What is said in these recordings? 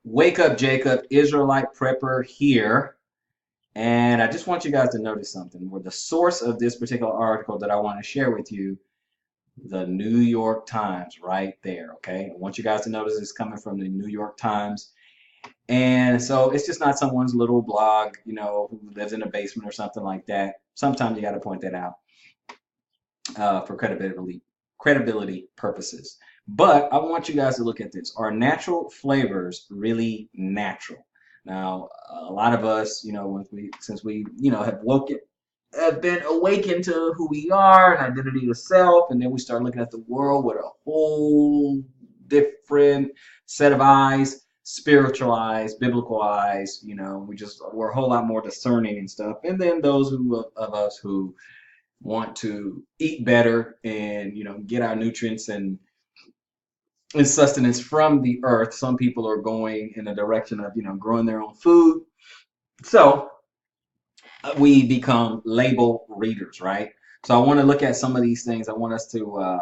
Wake up, Jacob, Israelite prepper here. And I just want you guys to notice something. Where the source of this particular article that I want to share with you, the New York Times, right there. Okay. I want you guys to notice it's coming from the New York Times. And so it's just not someone's little blog, who lives in a basement or something like that. Sometimes you got to point that out for credibility purposes. But I want you guys to look at this. Are natural flavors really natural? Now, a lot of us, since we, have been awakened to who we are and identity of self, and then we start looking at the world with a whole different set of eyes, spiritual eyes, biblical eyes. We're a whole lot more discerning and stuff. And then those of us who want to eat better and get our nutrients and sustenance from the earth. Some people are going in the direction of growing their own food. So we become label readers, right? So I want to look at some of these things. I want us to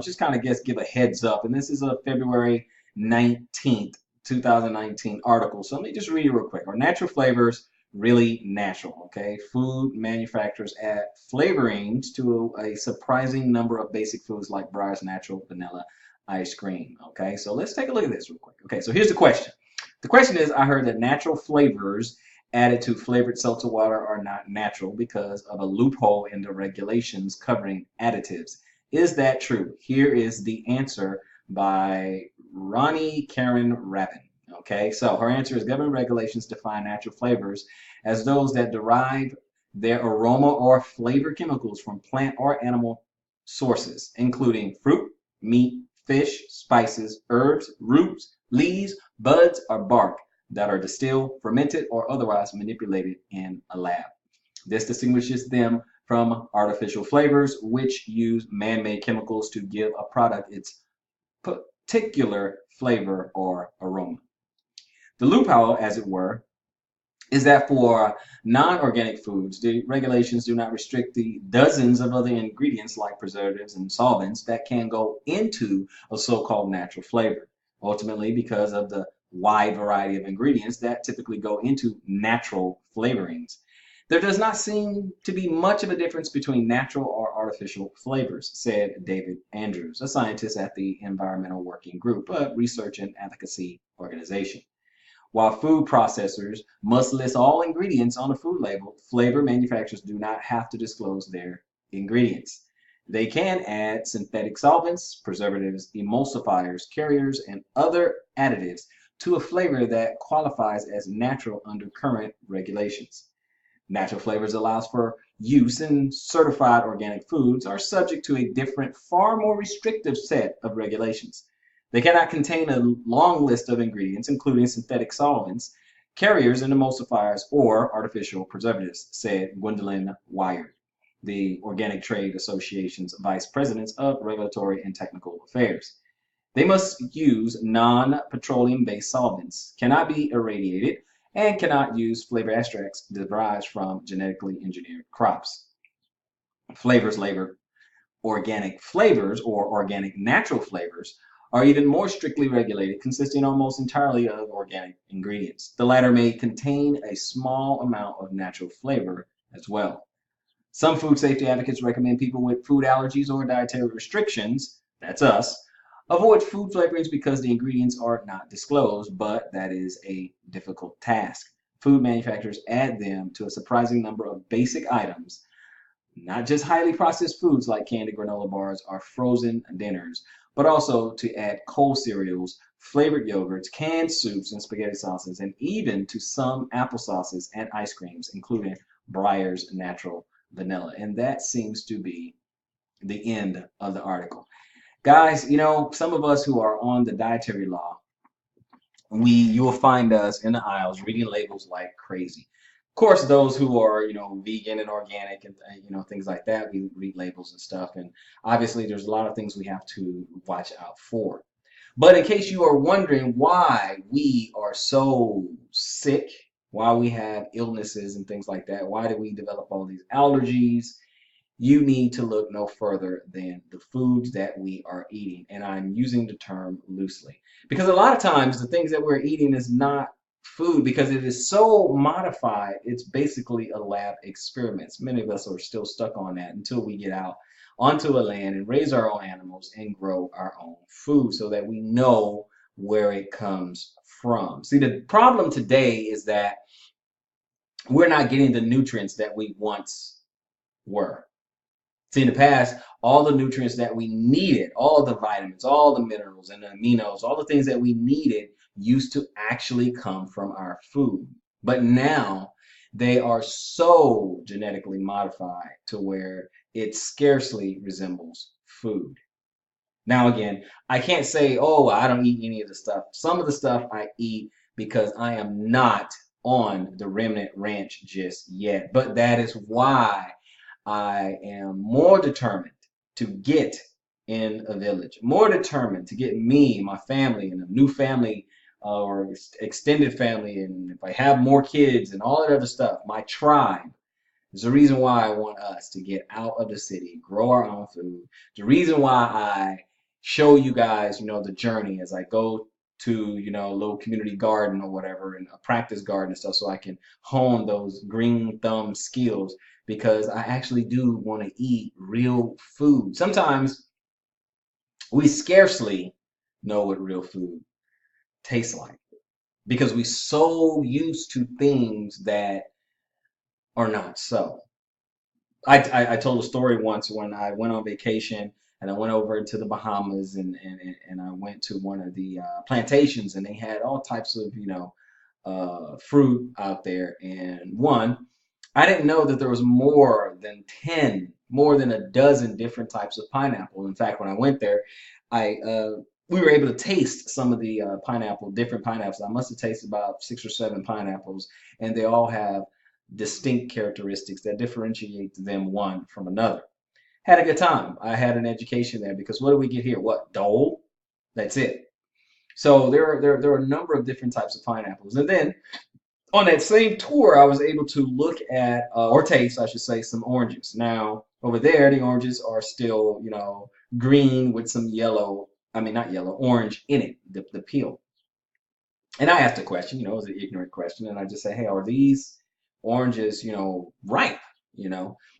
just kind of give a heads up. And this is a February 19th, 2019 article. So let me just read it real quick. Are natural flavors really natural? Okay, food manufacturers add flavorings to a surprising number of basic foods like Breyer's natural vanilla ice cream. Okay, so let's take a look at this real quick. Okay, so here's the question. The question is, I heard that natural flavors added to flavored seltzer water are not natural because of a loophole in the regulations covering additives. Is that true? Here is the answer by Ronnie Karen Rabin. Okay, so her answer is government regulations define natural flavors as those that derive their aroma or flavor chemicals from plant or animal sources, including fruit, meat, fish, spices, herbs, roots, leaves, buds, or bark that are distilled, fermented, or otherwise manipulated in a lab. This distinguishes them from artificial flavors, which use man-made chemicals to give a product its particular flavor or aroma. The loophole, as it were, is that for non-organic foods, the regulations do not restrict the dozens of other ingredients like preservatives and solvents that can go into a so-called natural flavor. Ultimately, because of the wide variety of ingredients that typically go into natural flavorings, there does not seem to be much of a difference between natural or artificial flavors, said David Andrews, a scientist at the Environmental Working Group, a research and advocacy organization. While food processors must list all ingredients on a food label, flavor manufacturers do not have to disclose their ingredients. They can add synthetic solvents, preservatives, emulsifiers, carriers, and other additives to a flavor that qualifies as natural under current regulations. Natural flavors allows for use in certified organic foods are subject to a different, far more restrictive set of regulations. They cannot contain a long list of ingredients, including synthetic solvents, carriers and emulsifiers, or artificial preservatives, said Gwendolyn Wired, the Organic Trade Association's Vice President of Regulatory and Technical Affairs. They must use non-petroleum-based solvents, cannot be irradiated, and cannot use flavor extracts derived from genetically engineered crops. Flavors labeled organic flavors or organic natural flavors are even more strictly regulated, consisting almost entirely of organic ingredients. The latter may contain a small amount of natural flavor as well. Some food safety advocates recommend people with food allergies or dietary restrictions, that's us, avoid food flavorings because the ingredients are not disclosed, but that is a difficult task. Food manufacturers add them to a surprising number of basic items, not just highly processed foods like candy, granola bars, or frozen dinners, but also to add cold cereals, flavored yogurts, canned soups and spaghetti sauces, and even to some apple sauces and ice creams, including Breyer's natural vanilla. And that seems to be the end of the article. Guys, some of us who are on the dietary law, you will find us in the aisles reading labels like crazy. Of course, those who are, vegan and organic and, things like that, we read labels and stuff. And obviously, there's a lot of things we have to watch out for. But in case you are wondering why we are so sick, why we have illnesses and things like that, why do we develop all these allergies you need to look no further than the foods that we are eating. And I'm using the term loosely because a lot of times the things that we're eating is not food because it is so modified. It's basically a lab experiment. Many of us are still stuck on that until we get out onto a land and raise our own animals and grow our own food so that we know where it comes from. See, the problem today is that we're not getting the nutrients that we once were. See, in the past, all the nutrients that we needed, all the vitamins, all the minerals and the aminos, all the things that we needed used to actually come from our food. But now they are so genetically modified to where it scarcely resembles food. Now, again, I can't say, oh, I don't eat any of the stuff. Some of the stuff I eat because I am not on the Remnant Ranch just yet. But that is why I am more determined to get in a village, more determined to get me, my family, and a new family or extended family. And if I have more kids and all that other stuff, my tribe. There's a reason why I want us to get out of the city, grow our own food. The reason why I show you guys, the journey as I go to, a little community garden or whatever, and a practice garden and stuff, so I can hone those green thumb skills because I actually do want to eat real food. Sometimes we scarcely know what real food tastes like because we're so used to things that are not so. I told a story once when I went on vacation and I went over to the Bahamas and I went to one of the plantations and they had all types of fruit out there. And one, I didn't know that there was more than a dozen different types of pineapple. In fact, when I went there, I we were able to taste some of the different pineapples. I must have tasted about 6 or 7 pineapples, and they all have distinct characteristics that differentiate them one from another. Had a good time. I had an education there because what do we get here? What? Dole? That's it. So there are a number of different types of pineapples. And then on that same tour, I was able to look at, or taste, I should say, some oranges. Now, over there, the oranges are still, green with some yellow, I mean, not yellow, orange in it, the peel. And I asked a question, it was an ignorant question, and I just say, hey, are these oranges, ripe?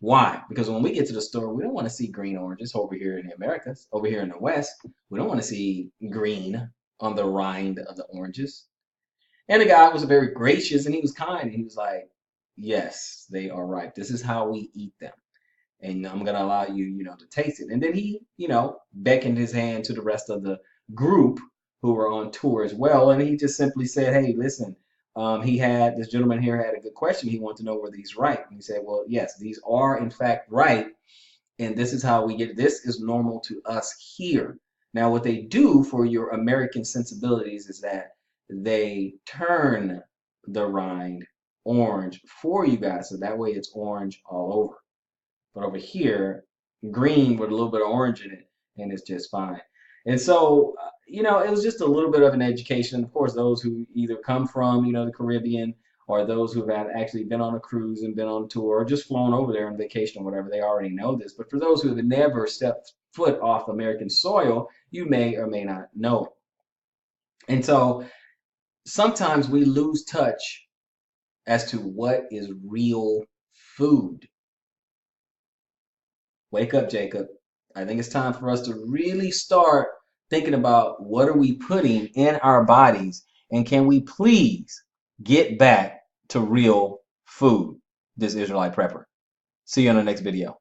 Why? Because when we get to the store, we don't want to see green oranges over here in the Americas, over here in the West. We don't want to see green on the rind of the oranges. And the guy was very gracious and he was kind. And he was like, yes, they are ripe. This is how we eat them. And I'm going to allow you, to taste it. And then he, beckoned his hand to the rest of the group who were on tour as well. And he just simply said, hey, listen, this gentleman here had a good question. He wanted to know were these ripe? And he said, well, yes, these are in fact ripe. And this is how we get it. This is normal to us here. Now, what they do for your American sensibilities is that they turn the rind orange for you guys. So that way it's orange all over. But over here, green with a little bit of orange in it, and it's just fine. And so, it was just a little bit of an education. And of course, those who either come from, the Caribbean or those who have actually been on a cruise and been on a tour or just flown over there on vacation or whatever, they already know this. But for those who have never stepped foot off American soil, you may or may not know it. And so sometimes we lose touch as to what is real food. Wake up, Jacob. I think it's time for us to really start thinking about what are we putting in our bodies and can we please get back to real food, this Israelite prepper. See you on the next video.